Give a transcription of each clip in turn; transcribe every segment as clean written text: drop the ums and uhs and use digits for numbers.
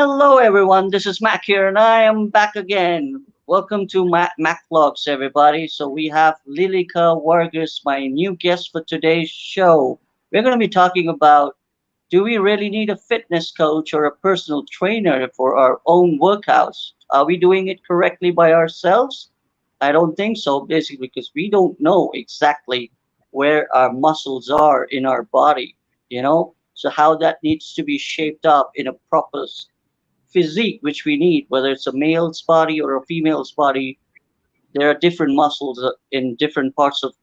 Hello, everyone. This is Mac here, and I am back again. Welcome to Mac Vlogs, everybody. So we have Lilica Vargas, my new guest for today's show. We're going to be talking about: do we really need a fitness coach or a personal trainer for our own workouts? Are we doing it correctly by ourselves? I don't think so, basically, because we don't know exactly where our muscles are in our body, So how that needs to be shaped up in a proper physique which we need, whether it's a male's body or a female's body. There are different muscles in different parts of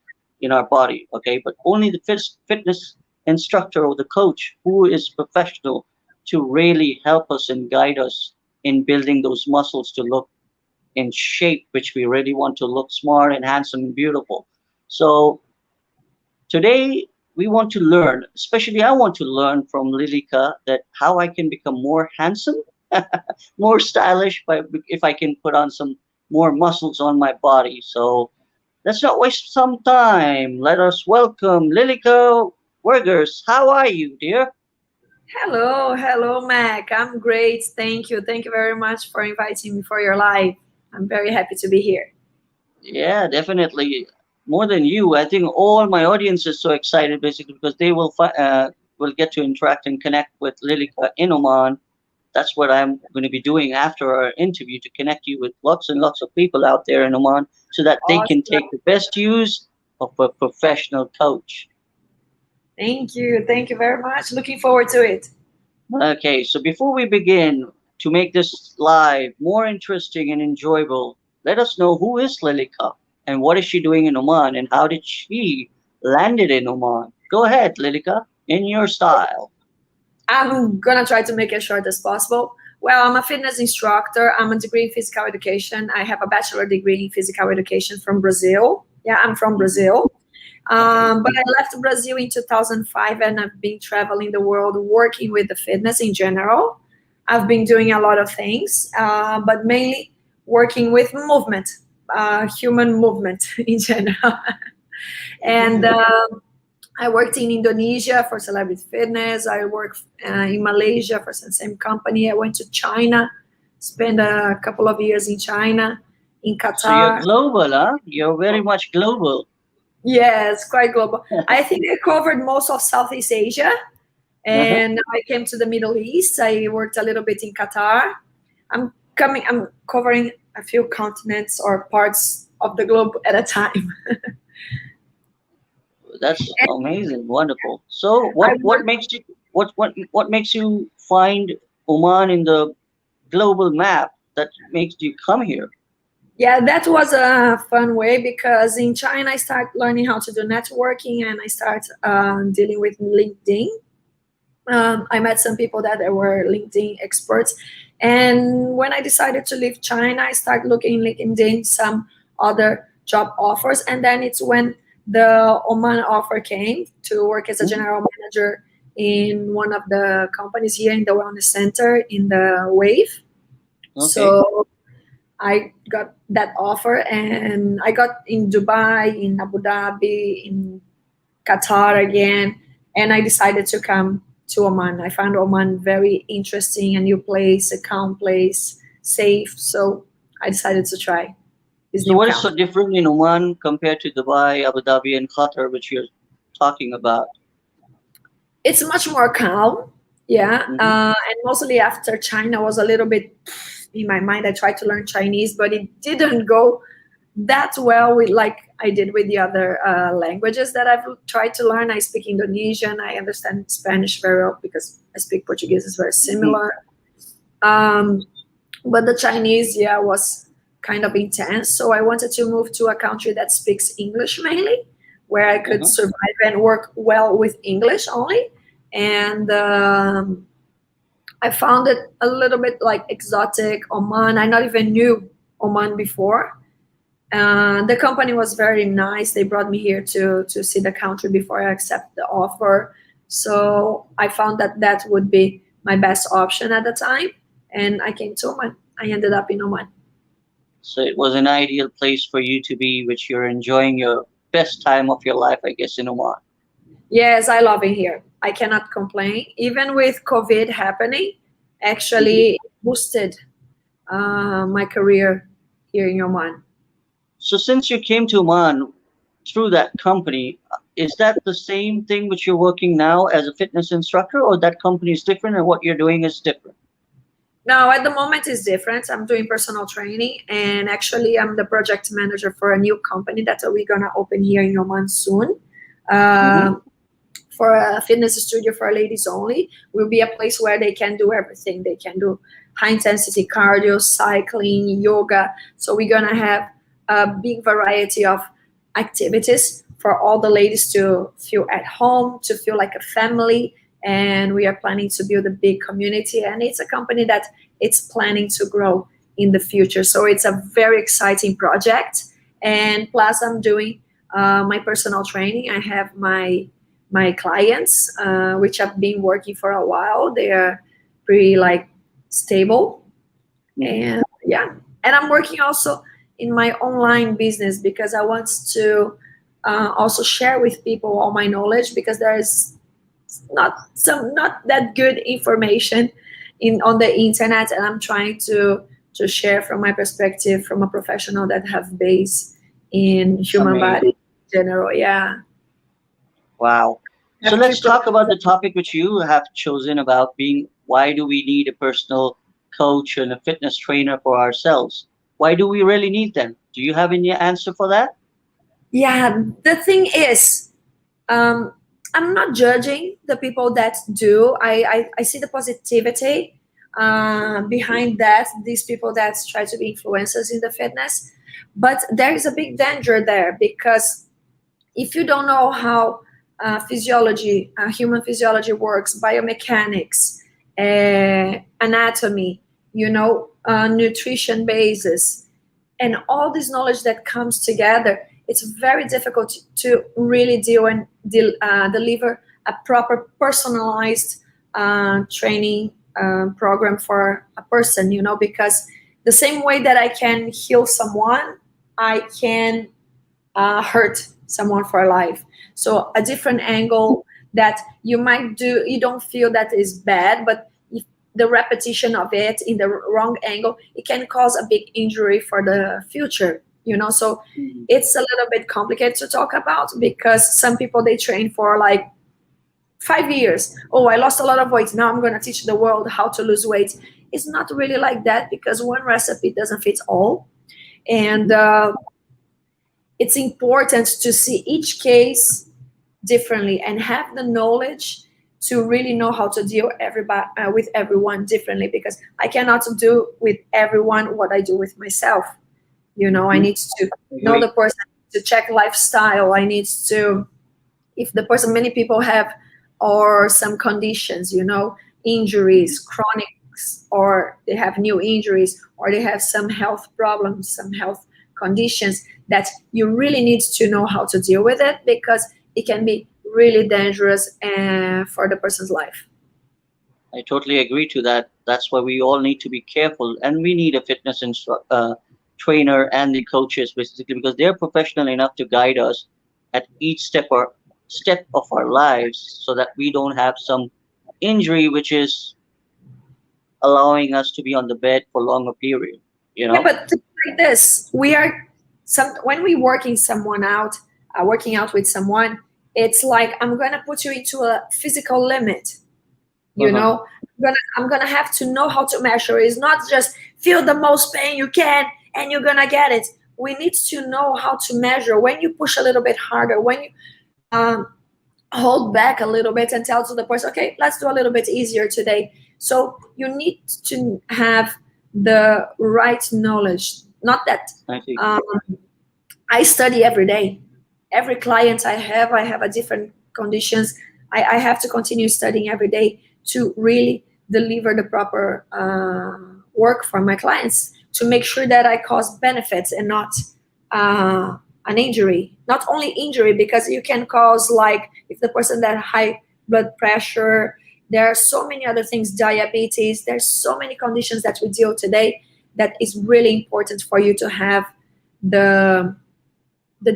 in our body. Okay, but only the fitness instructor or the coach who is professional to really help us and guide us in building those muscles to look in shape, which we really want to look smart and handsome and beautiful. So today we want to learn, especially I want to learn from Lilica, that how I can become more handsome, more stylish, but if I can put on some more muscles on my body. So let's not waste some time. Let us welcome Lilica Vargas. How are you, dear? Hello, Mac. I'm great. Thank you. Thank you very much for inviting me for your live. I'm very happy to be here. Yeah, definitely. More than you, I think all my audience is so excited, basically, because they will get to interact and connect with Lilica in Oman. That's what I'm going to be doing after our interview, to connect you with lots and lots of people out there in Oman so that they can take Awesome. the best use of a professional coach. Thank you. Thank you very much. Looking forward to it. Okay, so before we begin, to make this live more interesting and enjoyable, let us know who is Lilica and what is she doing in Oman and how did she landed in Oman. Go ahead, Lilica, in your style. I'm going to try to make it short as possible. Well, I'm a fitness instructor. I'm a degree in physical education. I have a bachelor degree in physical education from Brazil. Yeah, I'm from Mhm. Brazil. Okay. But I left Brazil in 2005 and I've been traveling the world working with the fitness in general. I've been doing a lot of things, but mainly working with movement, human movement in general. And I worked in Indonesia for Celebrity Fitness. I worked in Malaysia for the same company. I went to China, spent a couple of years in China, in So you're Qatar. global, huh? You're very much global. Yes, quite global. I think I covered most of Southeast Asia, Uh-huh. and I came to the Middle East. I worked a little bit in Qatar. I'm covering a few continents or parts of the globe at a time. That's amazing, wonderful. So I what work. makes you what makes you find Oman in the global map that makes you come here? Yeah, that was a fun way because in China I started learning how to do networking and I started dealing with LinkedIn. I met some people that were LinkedIn experts. And when I decided to leave China, I started looking LinkedIn some other job offers. And then it's when the Oman offer came to work as a Mhm. general manager in one of the companies here in the wellness center in the Wave. Okay. So I got that offer and I got in Dubai, in Abu Dhabi, in Qatar again, and I decided to come to Oman. I found Oman very interesting, a new place, a calm place, safe. So I decided to try this So new what is so country. different in Oman compared to Dubai, Abu Dhabi, and Qatar, which you're talking about? It's much more calm, yeah. Hmm. And mostly after China was a little bit in my mind. I tried to learn Chinese, but it didn't go that well with like I did with the other languages that I've tried to learn. I speak Indonesian. I understand Spanish very well because I speak Portuguese. It's very Hmm. similar. Um, but the Chinese, yeah, was kind of intense. So I wanted to move to a country that speaks English mainly, where I could Uh-huh. survive and work well with English only. And I found it a little bit like exotic. Oman, I not even knew Oman before. The company was very nice. They brought me here to see the country before I accept the offer. So I found that that would be my best option at the time, and I came to Oman. I ended up in Oman. So it was an ideal place for you to be, which you're enjoying your best time of your life, I guess, in Oman. Yes, I love it here. I cannot complain. Even with COVID happening actually boosted my career here in Oman. So since you came to Oman through that company, is that the same thing which you're working now as a fitness instructor, or that company is different and what you're doing is different? Now, at the moment, it's different. I'm doing personal training, and actually, I'm the project manager for a new company that we're gonna open here in Oman soon. Mm-hmm. Um, for a fitness studio for ladies only. Will be a place where they can do everything. They can do high intensity cardio, cycling, yoga. So we're gonna have a big variety of activities for all the ladies to feel at home, to feel like a family. And we are planning to build a big community. And it's a company that it's planning to grow in the future. So it's a very exciting project. And plus, I'm doing my personal training. I have my clients, which have been working for a while. They are pretty like stable, and yeah. And I'm working also in my online business because I want to also share with people all my knowledge because there is not that good information in on the internet, and I'm trying to share from my perspective from a professional that have base in human body Amazing. in general. Yeah, Wow. So have to let's talk about the topic which you have chosen about being why do we need a personal coach and a fitness trainer for ourselves? Why do we really need them? Do you have any answer for that? yeah. The thing is, um, I'm not judging the people that do. I see the positivity behind that, these people that try to be influencers in the fitness. But there is a big danger there because if you don't know how physiology, human physiology works, biomechanics, anatomy, nutrition basis, and all this knowledge that comes together, it's very difficult to really deal and deliver a proper personalized training program for a person, because the same way that I can heal someone, I can hurt someone for life. So a different angle that you might do, you don't feel that is bad, but if the repetition of it in the wrong angle, it can cause a big injury for the future. So Mhm. it's a little bit complicated to talk about because some people they train for like 5 years. Oh, I lost a lot of weight. Now I'm going to teach the world how to lose weight. It's not really like that because one recipe doesn't fit all. And it's important to see each case differently and have the knowledge to really know how to deal with everyone differently because I cannot do with everyone what I do with myself. I Mhm. need to know the Agree. person, to check lifestyle. I need to, if the person, many people have or some conditions, injuries, chronic, or they have new injuries, or they have some health problems, some health conditions that you really need to know how to deal with it because it can be really dangerous for the person's life. I totally agree to that. That's why we all need to be careful, and we need a trainer and the coaches basically because they're professional enough to guide us at each step of our lives, so that we don't have some injury which is allowing us to be on the bed for longer period. You Yeah, know. but like this, we are when we working someone out, working out with someone, it's like I'm gonna put you into a physical limit. Uh huh. I'm gonna have to know how to measure. It's not just feel the most pain you can and you're gonna get it. We need to know how to measure when you push a little bit harder, when you um, hold back a little bit and tell to the person, okay, let's do a little bit easier today. So you need to have the right knowledge. Not that I see. um, I study every day. Every client I have a different conditions. I have to continue studying every day to really deliver the proper work for my clients to make sure that I cause benefits and not an injury. Not only injury because you can cause like if the person that high blood pressure. There are so many other things, diabetes. There's so many conditions that we deal today that is really important for you to have the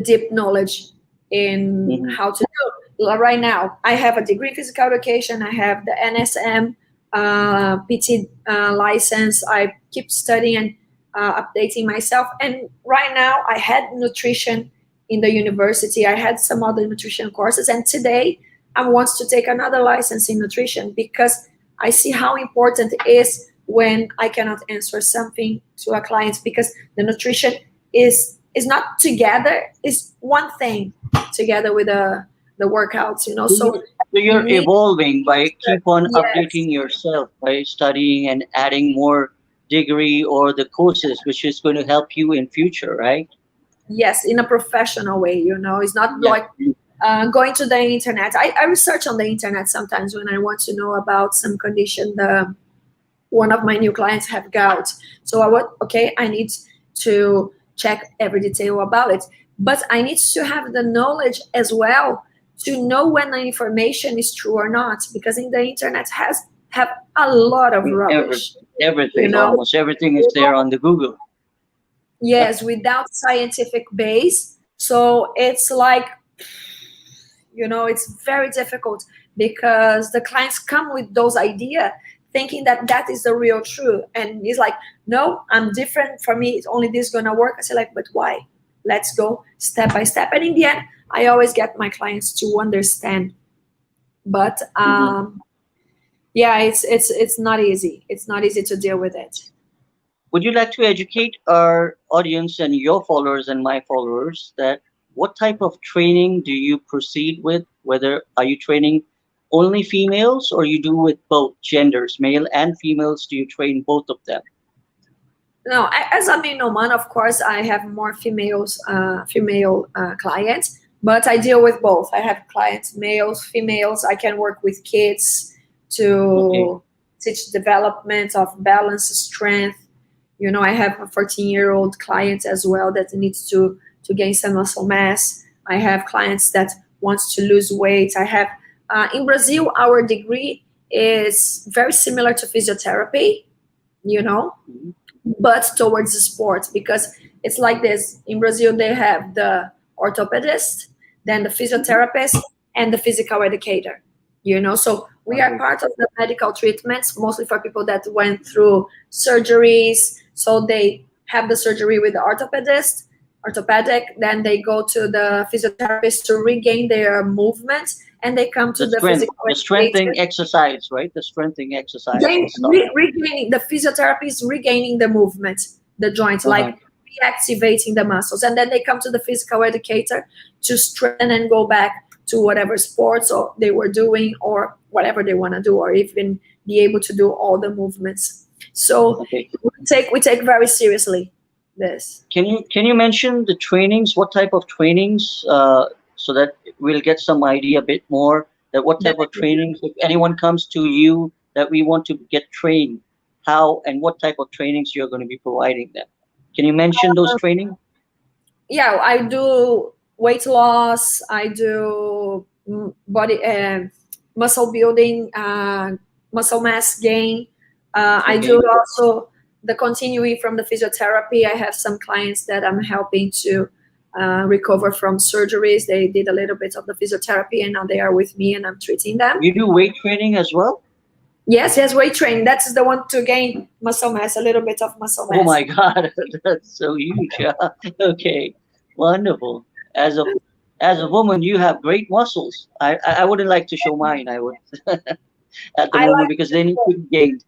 deep knowledge in Hmm. how to do it. Right now I have a degree in physical education, I have the NSM PT license. I keep studying and updating myself. And right now, I had nutrition in the university. I had some other nutrition courses, and today I want to take another license in nutrition because I see how important it is when I cannot answer something to a client, because the nutrition is not together, is one thing together with the workouts, So so you you're need. evolving by keep on Yes, updating yourself by studying and adding more degree or the courses, which is going to help you in future, right? yes, in a professional way, it's not Yeah. like going to the internet. I research on the internet sometimes when I want to know about some condition. One of my new clients have gout, so I need to check every detail about it, but I need to have the knowledge as well to know when the information is true or not, because in the internet has have a lot of Every, rubbish, you everything, know almost everything is there on the Google. Yep. yes, without scientific base. So it's like, it's very difficult, because the clients come with those ideas thinking that that is the real truth, and it's like, no, I'm different. For me, it's only this gonna work. I say, like, but why? Let's go step by step, and in the end, I always get my clients to understand. But Mhm. yeah, it's not easy. It's not easy to deal with it. Would you like to educate our audience and your followers and my followers that what type of training do you proceed with? Whether are you training only females or you do with both genders, male and females? Do you train both of them? No, as a middleman, of course, I have more female clients, but I deal with both. I have clients, males, females. I can work with kids Okay. to teach development of balance, strength. I have a 14-year-old client as well that needs to gain some muscle mass. I have clients that wants to lose weight. I have in Brazil, our degree is very similar to physiotherapy. You know, Mhm. but towards the sport, because it's like this. In Brazil, they have the orthopedist, then the Mhm. physiotherapist, and the physical educator. So we are Okay. part of the medical treatments, mostly for people that went through surgeries. So they have the surgery with the orthopedic, then they go to the physiotherapist to regain their movement, and they come to the physical The educator. strengthening exercise, right? The strengthening exercise Then and stuff. regaining the physiotherapy is regaining the movement, the joints, Uh-huh. like reactivating the muscles, and then they come to the physical educator to strengthen and go back to whatever sports or they were doing, or whatever they want to do, or even be able to do all the movements. So Okay. we take very seriously this. Can you mention the trainings? What type of trainings? So that we'll get some idea a bit more. That what type of trainings? If anyone comes to you that we want to get trained, how and what type of trainings you're going to be providing them? Can you mention those training? Yeah, I do weight loss. I do body muscle building, muscle mass gain. I do Okay. also the continuing from the physiotherapy. I have some clients that I'm helping to recover from surgeries. They did a little bit of the physiotherapy, and now they are with me, and I'm treating them. You do weight training as well? Yes, yes, weight training. That's the one to gain muscle mass, a little bit of muscle Oh my mass. God, that's so huge. Yeah. Okay, wonderful. As a as a woman, you have great muscles. I wouldn't like to show mine. I would at the I moment like because they need to be gained.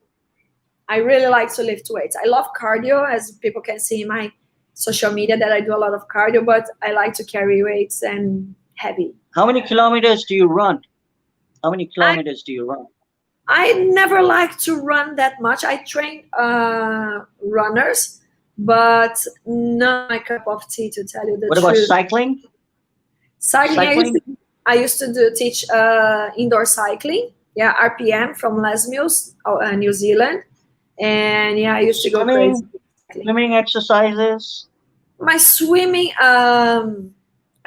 I really like to lift weights. I love cardio, as people can see in my social media that I do a lot of cardio, but I like to carry weights and heavy. How many kilometers do you run? How many I kilometers do you run? I never like to run that much. I train runners, but not my cup of tea, to tell you the What about truth. cycling? Cycling, Cycling? I used to teach indoor cycling. Yeah, RPM from Les Mills, New Zealand, and yeah, I used to go crazy Swimming? with cycling. Swimming exercises? My swimming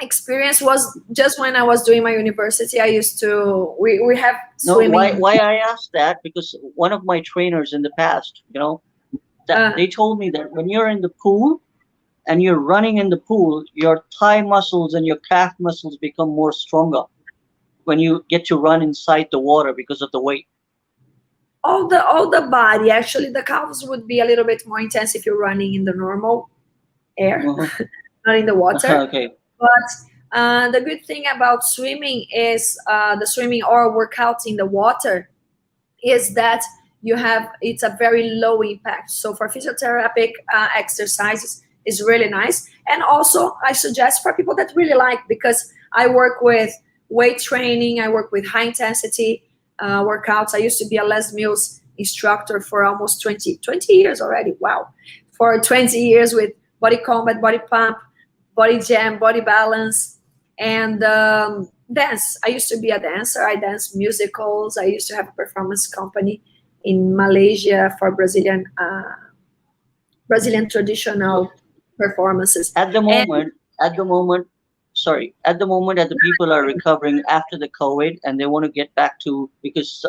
experience was just when I was doing my university. I used to we have No, swimming. why I asked that because one of my trainers in the past, that Uh, they told me that when you're in the pool and you're running in the pool, your thigh muscles and your calf muscles become more stronger when you get to run inside the water because of the weight. All the body. Actually, the calves would be a little bit more intense if you're running in the normal air, Uh-huh. not in the water. Okay. But the good thing about swimming is the swimming or workout in the water is that it's a very low impact. So for physiotherapeutic exercises is really nice. And also I suggest for people that really like, because I work with weight training, I work with high intensity workouts. I used to be a Les Mills instructor for almost 20 years already. Wow. For 20 years with body combat, body pump, body jam, body balance, and dance. I used to be a dancer. I danced musicals. I used to have a performance company in Malaysia for Brazilian So traditional performances. at the And moment, at the moment, sorry, at the moment that the people are recovering after the COVID and they want to get back to, because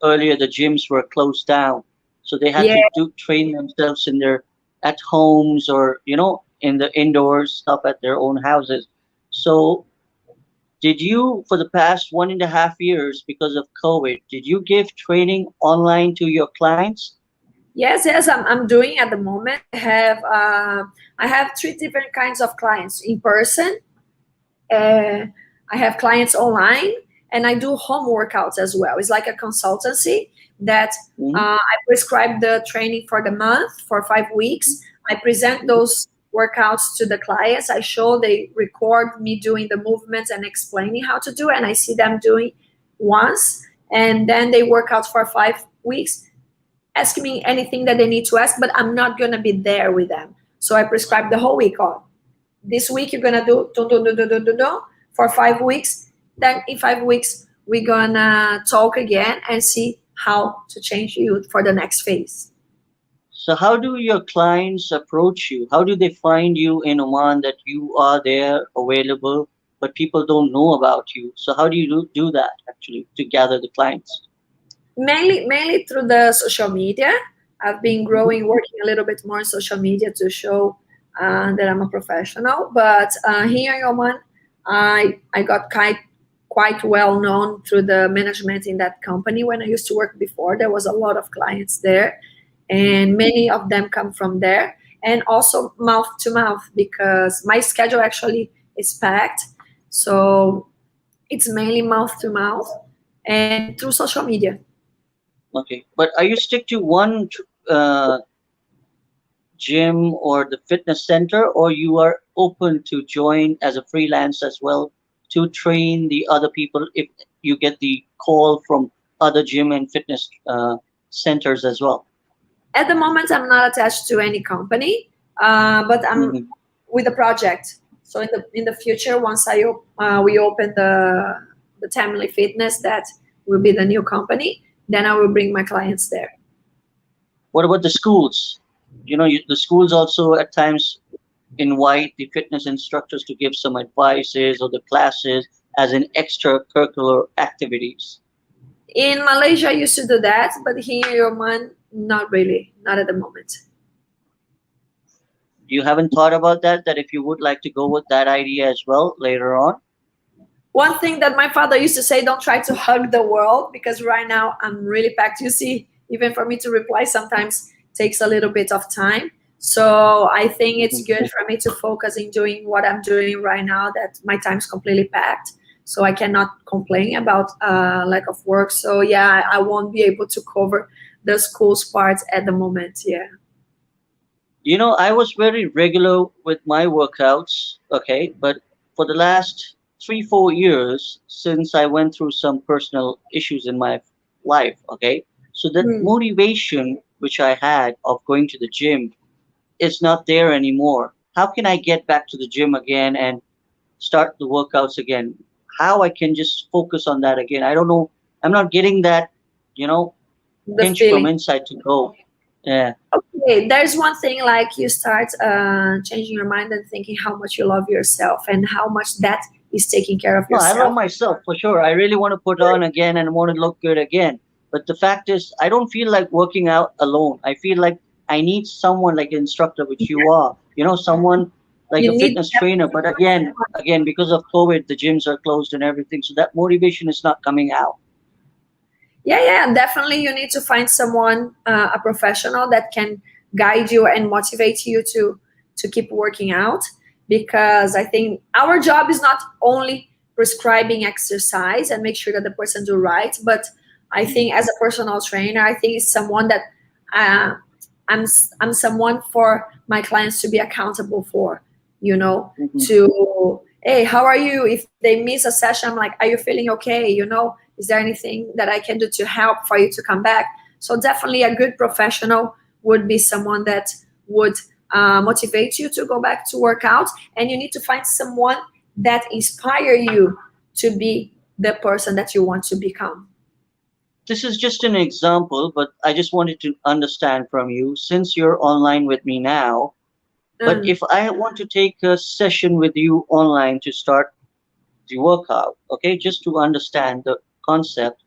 earlier the gyms were closed down, so they had yeah, to train themselves in their at homes, or in the indoors stuff at their own houses. So did you, for the past 1.5 years, because of COVID, did you give training online to your clients? yes, I'm doing at the moment. I have three different kinds of clients: in person, uh, I have clients online, and I do home workouts as well. It's like a consultancy that Hmm. I prescribe the training for the month for 5 weeks. I present those workouts to the clients. I show, they record me doing the movements and explaining how to do it, and I see them doing once, and then they work out for 5 weeks, asking me anything that they need to ask, but I'm not gonna be there with them. So I prescribe the whole week on. This week you're gonna do for 5 weeks. Then in 5 weeks we're gonna talk again and see how to change you for the next phase. So how do your clients approach you? How do they find you in Oman, that you are there available, but people don't know about you? So how do you do that actually to gather the clients? Mainly through the social media. I've been Mhm. growing, working a little bit more on social media to show that I'm a professional. But here in Oman, I got quite well known through the management in that company. When I used to work before, there was a lot of clients there, and many of them come from there, and also mouth to mouth, because my schedule actually is packed. So it's mainly mouth to mouth and through social media. Okay, but are you stick to one gym or the fitness center, or you are open to join as a freelance as well to train the other people if you get the call from other gym and fitness centers as well? At the moment, I'm not attached to any company, but I'm Hmm. with a project. So in the future, once we open the Family Fitness, that will be the new company. Then I will bring my clients there. What about the schools? The schools also at times invite the fitness instructors to give some advices or the classes as an extracurricular activities. In Malaysia, I used to do that, but here in Oman, not really, not at the moment. You haven't thought about that, that if you would like to go with that idea as well later on? One thing that my father used to say: don't try to hug the world, because right now I'm really packed. You see, even for me to reply sometimes takes a little bit of time. So I think it's Mhm. good for me to focus in doing what I'm doing right now, that my time's completely packed. So I cannot complain about lack of work. So yeah, I won't be able to cover the school's parts at the moment. Yeah. I was very regular with my workouts, okay, but for the last 3, 4 years, since I went through some personal issues in my life, okay, so that Hmm. motivation which I had of going to the gym is not there anymore. How can I get back to the gym again and start the workouts again? How I can just focus on that again? I don't know. I'm not getting that, you know, The pinch from feeling. inside to go. Yeah. Okay, there's one thing, like you start changing your mind and thinking how much you love yourself and how much that is taking care of No, I love yourself. myself for sure. I really want to put on again and want to look good again. But the fact is, I don't feel like working out alone. I feel like I need someone like an instructor, which you are. Someone like You a need fitness that. trainer. But again, because of COVID, the gyms are closed and everything, so that motivation is not coming out. Yeah, definitely. You need to find someone, a professional that can guide you and motivate you to keep working out. Because I think our job is not only prescribing exercise and make sure that the person do right, but I think as a personal trainer, I think it's someone that uh, I'm someone for my clients to be accountable for. You know, Mhm. to hey, how are you? If they miss a session, I'm like, are you feeling okay? You know, is there anything that I can do to help for you to come back? So definitely a good professional would be someone that would motivate you to go back to work out, and you need to find someone that inspire you to be the person that you want to become. This is just an example, but I just wanted to understand from you, since you're online with me now. But Mm. if I want to take a session with you online to start the workout, okay, just to understand the concept,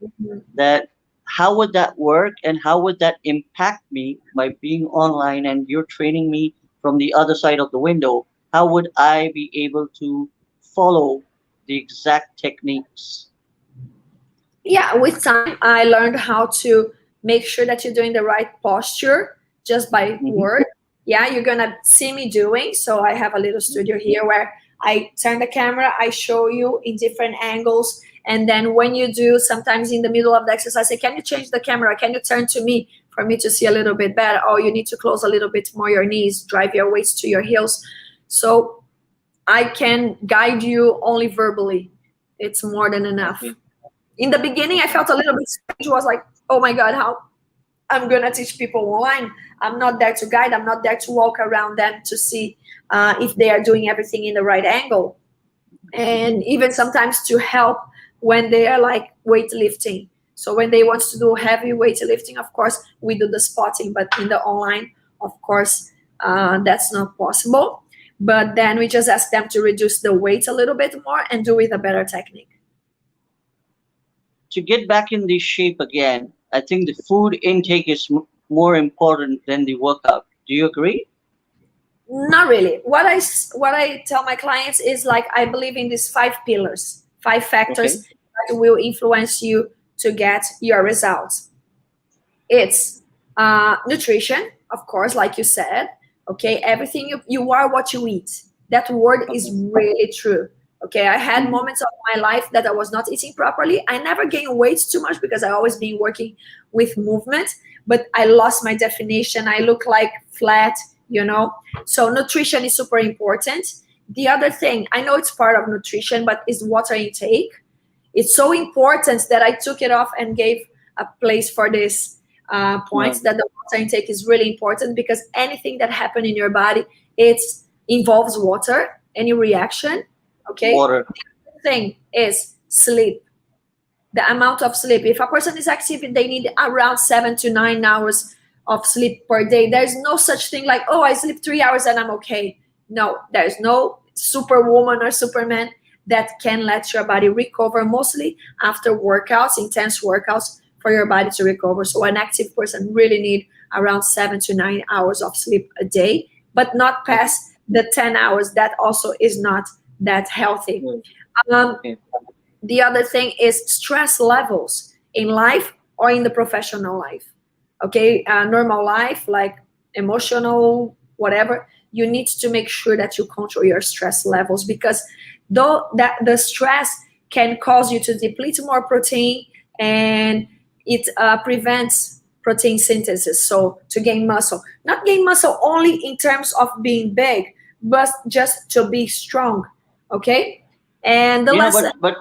that how would that work and how would that impact me by being online and you're training me from the other side of the window? How would I be able to follow the exact techniques? Yeah, with time I learned how to make sure that you're doing the right posture just by Hmm. word. Yeah, you're gonna see me doing. So I have a little studio here where I turn the camera, I show you in different angles, and then when you do, sometimes in the middle of the exercise, I say, can you change the camera, can you turn to me for me to see a little bit better? Oh, you need to close a little bit more your knees, drive your weights to your heels. So I can guide you only verbally. It's more than enough. Okay, In the beginning I okay. felt a little bit strange, was like, oh my god, how I'm gonna teach people online? I'm not there to guide, I'm not there to walk around them to see if they are doing everything in the right angle, and even sometimes to help when they are like weightlifting. So when they want to do heavy weightlifting, of course we do the spotting, but in the online, of course, that's not possible. But then we just ask them to reduce the weight a little bit more and do with a better technique. To get back in the shape again, I think the food intake is more important than the workout. Do you agree? Not really. What I tell my clients is like, I believe in these five pillars, five Okay. factors that will influence you to get your results. It's nutrition, of course, like you said. Okay, everything you are what you eat. That word is Okay. really true. Okay, I had Hmm. moments of my life that I was not eating properly. I never gained weight too much because I always been working with movement, but I lost my definition. I look like flat, you know. So nutrition is super important. The other thing, I know it's part of nutrition, but is water intake. It's so important that I took it off and gave a place for this Uh, points, that the water intake is really important, because anything that happens in your body, it involves water, any reaction. Okay. water. The other thing is sleep, the amount of sleep. If a person is active, they need around 7 to 9 hours of sleep per day. There's no such thing like, oh, I sleep 3 hours and I'm okay. No, there's no superwoman or superman that can let your body recover, mostly after workouts, intense workouts, for your body to recover. So an active person really need around 7 to 9 hours of sleep a day, but not Okay. past the 10 hours. That also is not that healthy. Good. Um, Okay. the other thing is stress levels in life or in the professional life. Okay, normal life, like emotional, whatever, you need to make sure that you control your stress levels, because though that the stress can cause you to deplete more protein, and it prevents protein synthesis, so to gain muscle, not gain muscle only in terms of being big, but just to be strong. Okay, and the You know, last but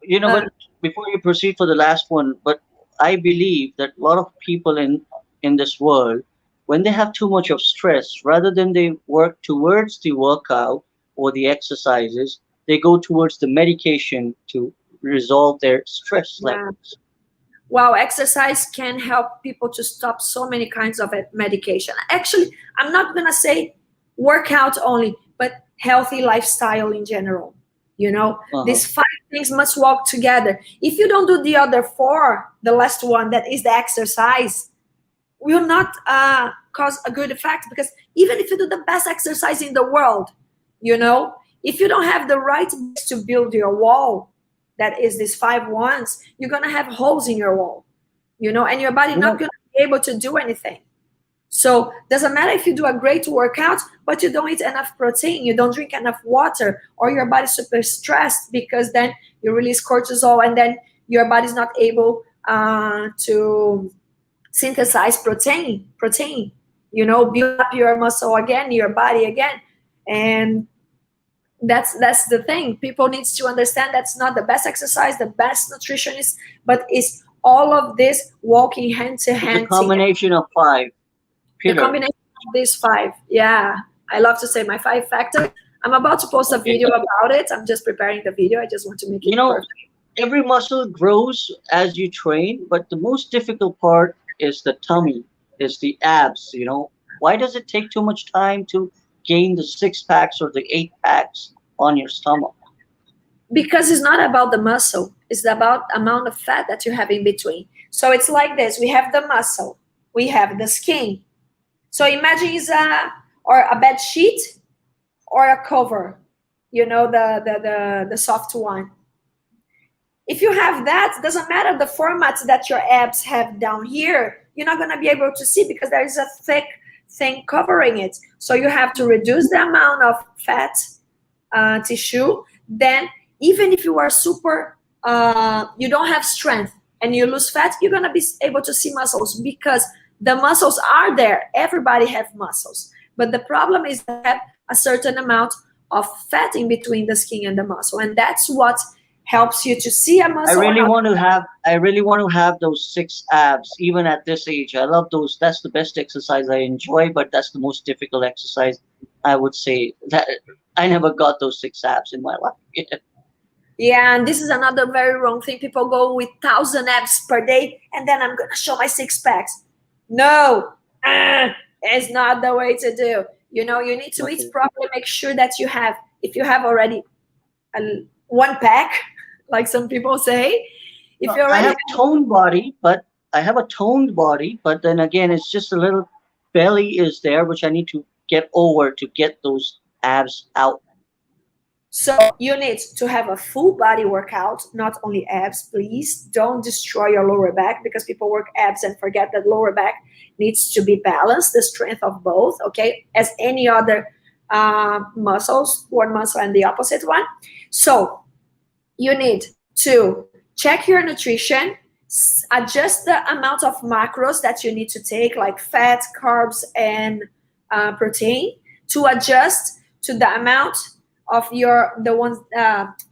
you know, uh, but before you proceed for the last one, but I believe that a lot of people in this world, when they have too much of stress, rather than they work towards the workout or the exercises, they go towards the medication to resolve their stress yeah. levels. Wow, exercise can help people to stop so many kinds of medication. Actually, I'm not gonna say workout only, but healthy lifestyle in general. You know, Uh-huh. these five things must walk together. If you don't do the other four, the last one, that is the exercise, will not cause a good effect, because even if you do the best exercise in the world, you know, if you don't have the right base to build your wall, that is these five ones, you're gonna have holes in your wall. and your body You not know, going to be able to do anything. So doesn't matter if you do a great workout, but you don't eat enough protein, you don't drink enough water, or your body's super stressed, because then you release cortisol, and then your body's not able to synthesize protein, build up your muscle again, your body again. And that's the thing. People need to understand that's not the best exercise, the best nutritionist, but it's all of this walking hand to it's a hand together. combination of five The pillars. combination of these five. Yeah, I love to say my 5 factors. I'm about to post a Okay. video about it. I'm just preparing the video. I just want to make You it know, perfect. every muscle grows as you train, but the most difficult part is the tummy, is the abs, Why does it take too much time to gain the six packs or the eight packs on your stomach? Because it's not about the muscle, it's about amount of fat that you have in between. So it's like this: we have the muscle, we have the skin. So imagine it's a bed sheet or a cover, the soft one. If you have that, it doesn't matter the format that your abs have down here, you're not going to be able to see, because there is a thick thing covering it. So you have to reduce the amount of fat tissue. Then even if you are super you don't have strength and you lose fat, you're going to be able to see muscles, because the muscles are there. Everybody have muscles, but the problem is they have a certain amount of fat in between the skin and the muscle, and that's what helps you to see a I muscle or really not. want to have I really want to have those six abs even at this age. I love those. That's the best exercise I enjoy, but that's the most difficult exercise. I would say that I never got those six abs in my life. Yeah, and this is another very wrong thing. People go with 1,000 abs per day, and then I'm gonna show my six packs. No, it's not the way to do. You need to eat Okay. properly. Make sure that if you have already a, one pack, like some people say, if No, you I already have toned body, but I have a toned body, but then again, it's just a little belly is there, which I need to get over to get those abs out. So you need to have a full body workout, not only abs. Please don't destroy your lower back, because people work abs and forget that lower back needs to be balanced, the strength of both, okay, as any other muscles, one muscle and the opposite one. So you need to check your nutrition, adjust the amount of macros that you need to take, like fat, carbs, and protein, to adjust to the amount of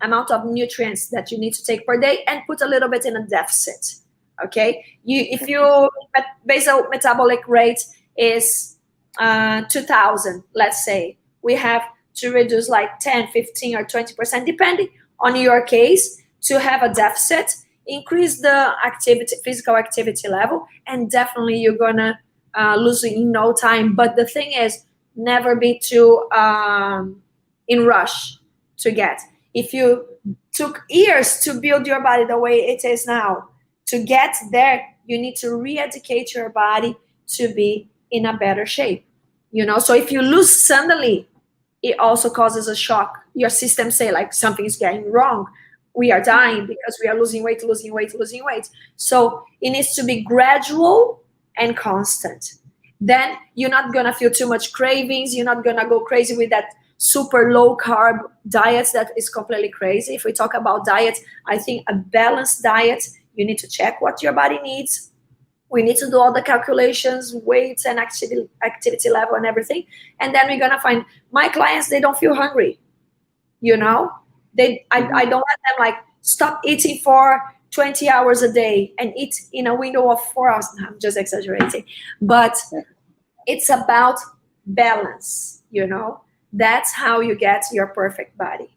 amount of nutrients that you need to take per day, and put a little bit in a deficit. Okay, if your basal metabolic rate is 2,000, let's say, we have to reduce like 10, 15, or 20%, depending on your case, to have a deficit, increase the physical activity level, and definitely you're gonna lose in no time. But the thing is, never be too in rush to get. If you took years to build your body the way it is now, to get there, you need to re-educate your body to be in a better shape. So if you lose suddenly, it also causes a shock. Your system say like something is getting wrong. We are dying because we are losing weight, losing weight, losing weight. So it needs to be gradual and constant. Then you're not gonna feel too much cravings. You're not gonna go crazy with that super low carb diet that is completely crazy. If we talk about diet, I think a balanced diet, you need to check what your body needs. We need to do all the calculations, weights and activity level and everything. And then we're gonna find my clients, they don't feel hungry. I Mhm. don't let them like stop eating for 20 hours a day and eat in a window of 4 hours. No, I'm just exaggerating. But it's about balance. That's how you get your perfect body.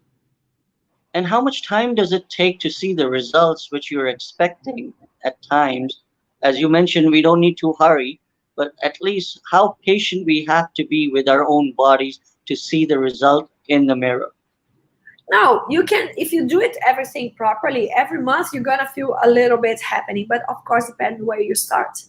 And how much time does it take to see the results which you're expecting at times? As you mentioned, we don't need to hurry, but at least how patient we have to be with our own bodies to see the result in the mirror. No, you can, if you do it everything properly, every month you're gonna feel a little bit happening, but of course depends where you start.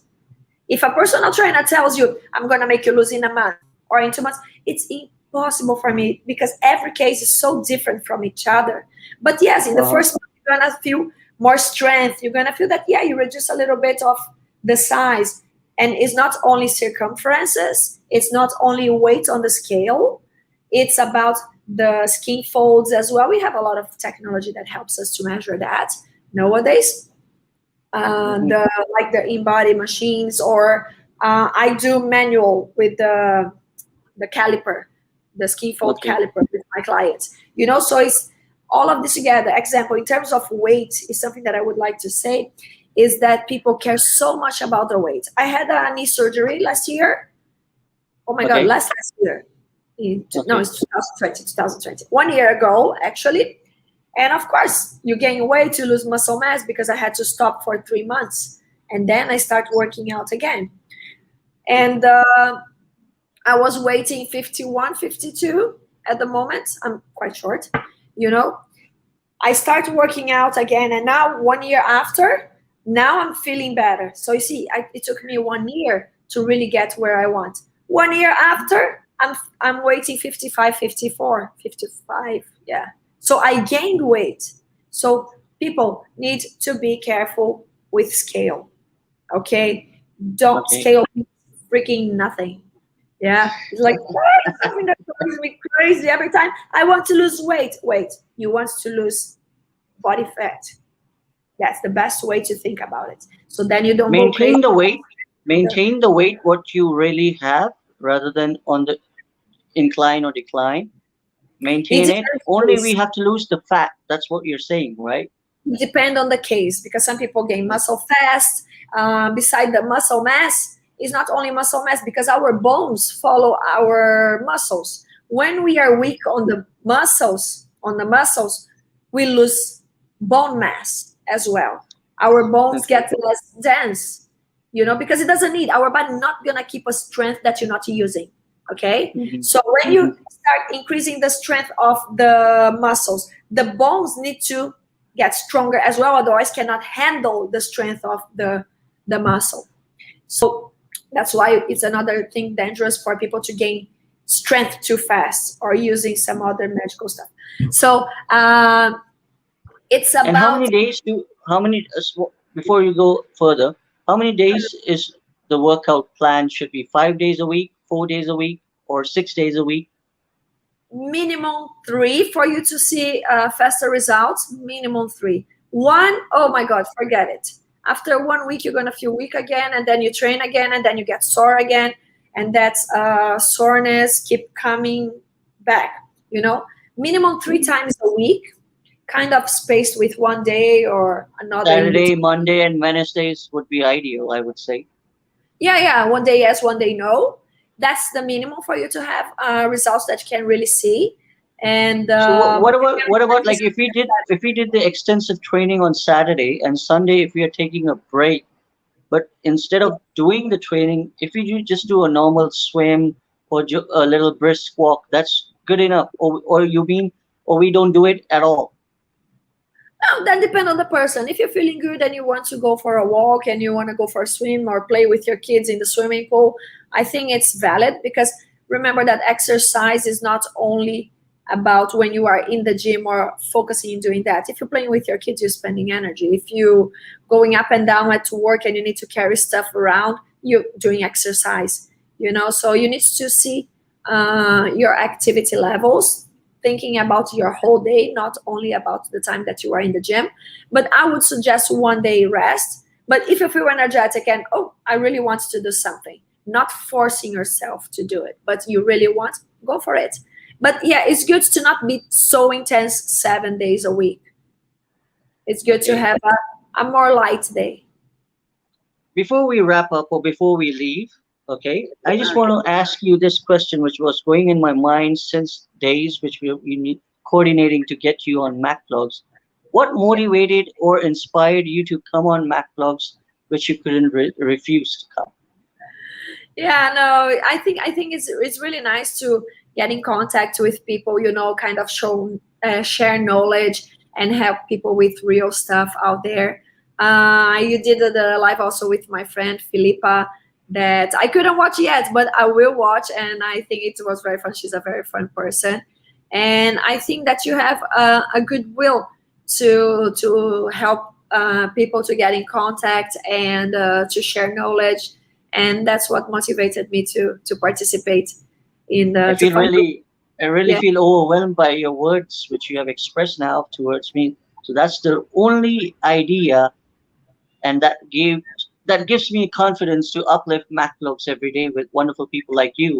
If a personal trainer tells you, I'm gonna make you lose in a month or in 2 months, it's impossible for me, because every case is so different from each other. But yes, in the Uh-huh. first month you're gonna feel more strength. You're gonna feel that, yeah, you reduce a little bit of the size. And it's not only circumferences, it's not only weight on the scale, it's about the skin folds as well. We have a lot of technology that helps us to measure that nowadays. Mhm. The like the in-body machines, or I do manual with the caliper, the ski fold Okay. caliper with my clients. So it's all of this together. Example, in terms of weight, is something that I would like to say is that people care so much about their weight. I had a knee surgery last year. Oh my God, Okay. last year. No, Okay. it's 2020. 1 year ago, actually. And of course, you gain weight to lose muscle mass because I had to stop for 3 months. And then I start working out again. And I was weighing 51, 52 at the moment. I'm quite short, you know. I started working out again, and now 1 year after, now I'm feeling better. So you see, it took me 1 year to really get where I want. 1 year after, I'm weighing 55, 54, 55. Yeah. So I gained weight. So people need to be careful with scale. Okay, don't Okay. scale freaking nothing. Yeah, it's like something that drives me crazy every time. I want to lose weight. Wait, you want to lose body fat? That's the best way to think about it. So then you don't go crazy. Maintain the weight. Maintain the weight what you really have rather than on the incline or decline. It Maintain it. Only we depends. have to lose the fat. That's what you're saying, right? It depends on the case because some people gain muscle fast. Beside the muscle mass, it's not only muscle mass because our bones follow our muscles. When we are weak on the muscles, we lose bone mass as well. Our bones Okay. get less dense, because it doesn't need our body not gonna keep a strength that you're not using. Okay, Hmm. so when Hmm. you start increasing the strength of the muscles, the bones need to get stronger as well, otherwise cannot handle the strength of the muscle. So that's why it's another thing dangerous for people to gain strength too fast or using some other magical stuff. So it's And how about many days do how many before you go further? How many days is the workout plan? Should be 5 days a week, 4 days a week, or 6 days a week? minimum 3 for you to see faster results. Minimum 3. One, oh my God, forget it. After 1 week you're going to feel weak again, and then you train again, and then you get sore again, and that's soreness keep coming back. Minimum 3 times a week, kind of spaced with one day or another in Saturday, between. Monday, and Wednesdays would be ideal, I would say. Yeah, one day yes, one day no. That's the minimum for you to have results that you can really see. And So but what about like that. if we did the extensive training on Saturday and Sunday if we are taking a break, but instead of doing the training, if we just do a normal swim or a little brisk walk, that's good enough. Or you mean or we don't do it at all? No, that depends on the person. If you're feeling good and you want to go for a walk and you want to go for a swim or play with your kids in the swimming pool, I think it's valid because remember that exercise is not only about when you are in the gym or focusing on doing that. If you're playing with your kids, you're spending energy. If you going up and down at work and you need to carry stuff around, you're doing exercise. So you need to see your activity levels, thinking about your whole day, not only about the time that you are in the gym. But I would suggest one day rest. But if you feel energetic and, oh, I really want to do something, not forcing yourself to do it, but you really want, go for it. But yeah, it's good to not be so intense 7 days a week. It's good to Okay. have a more light day. Before we wrap up or before we leave, okay, I just want Okay. to ask you this question, which was going in my mind since days, which we need coordinating to get you on MacBlogs. What motivated or inspired you to come on MacBlogs, which you couldn't refuse to come? Yeah, no, I think it's really nice to get in contact with people, kind of share knowledge and help people with real stuff out there. You did the live also with my friend Filipa that I couldn't watch yet, but I will watch, and I think it was very fun. She's a very fun person, and I think that you have a good will to help people to get in contact and to share knowledge, and that's what motivated me to participate in I the to feel find. really, I really Yeah, feel overwhelmed by your words, which you have expressed now towards me. So that's the only idea, and that gives me confidence to uplift MacLogs every day with wonderful people like you.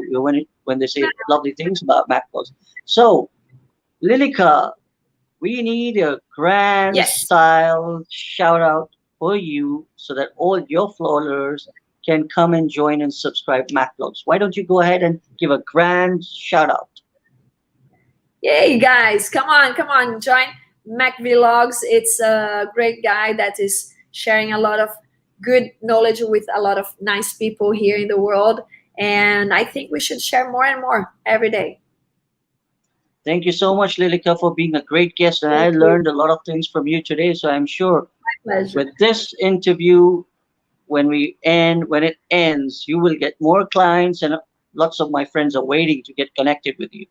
When they say lovely things about MacLogs. So, Lilica, we need a grand yes. style shout out for you so that all your followers can come and join and subscribe MacLogs. Why don't you go ahead and give a grand shout out? Yay, guys, come on, join Mac Vlogs. It's a great guy that is sharing a lot of good knowledge with a lot of nice people here in the world, and I think we should share more and more every day. Thank you so much, Lilica, for being a great guest. And I Thank you. learned a lot of things from you today. So I'm sure Pleasure. with this interview, when it ends, you will get more clients, and lots of my friends are waiting to get connected with you.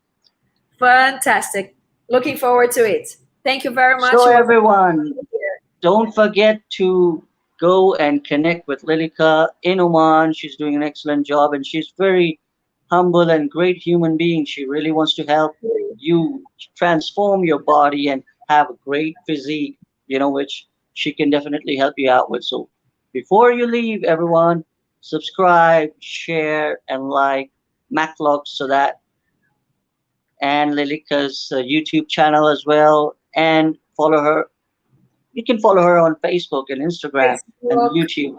Fantastic. Looking forward to it. Thank you very much. So It was a everyone, pleasure here. don't forget to go and connect with Lilica in Oman. She's doing an excellent job, and she's very humble and great human being. She really wants to help you transform your body and have a great physique, which she can definitely help you out with. So before you leave, everyone, subscribe, share, and like Maclog so that and Lilica's YouTube channel as well, and follow her. You can follow her on Facebook and Instagram and Facebook, YouTube.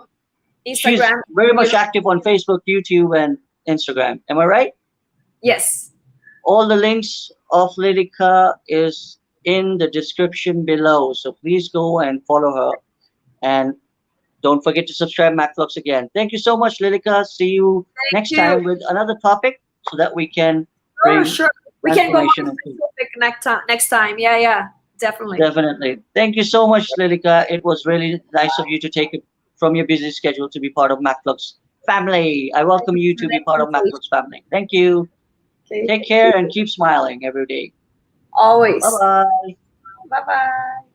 She's Instagram. very much active on Facebook, YouTube, and Instagram. Am I right? Yes. All the links of Lilica is in the description below. So please go and follow her. And don't forget to subscribe, MacFlux again. Thank you so much, Lilica. See you Thank next you. time with another topic so that we can Oh, bring sure. We can go more transformation into. specific next time. Yeah, yeah, definitely. Definitely. Thank you so much, Lilica. It was really nice of you to take it from your busy schedule to be part of MacFlux family. I welcome you to be part of MacFlux family. Thank you. Okay, Take thank you. care and keep smiling every day. Bye Always. bye. Bye bye.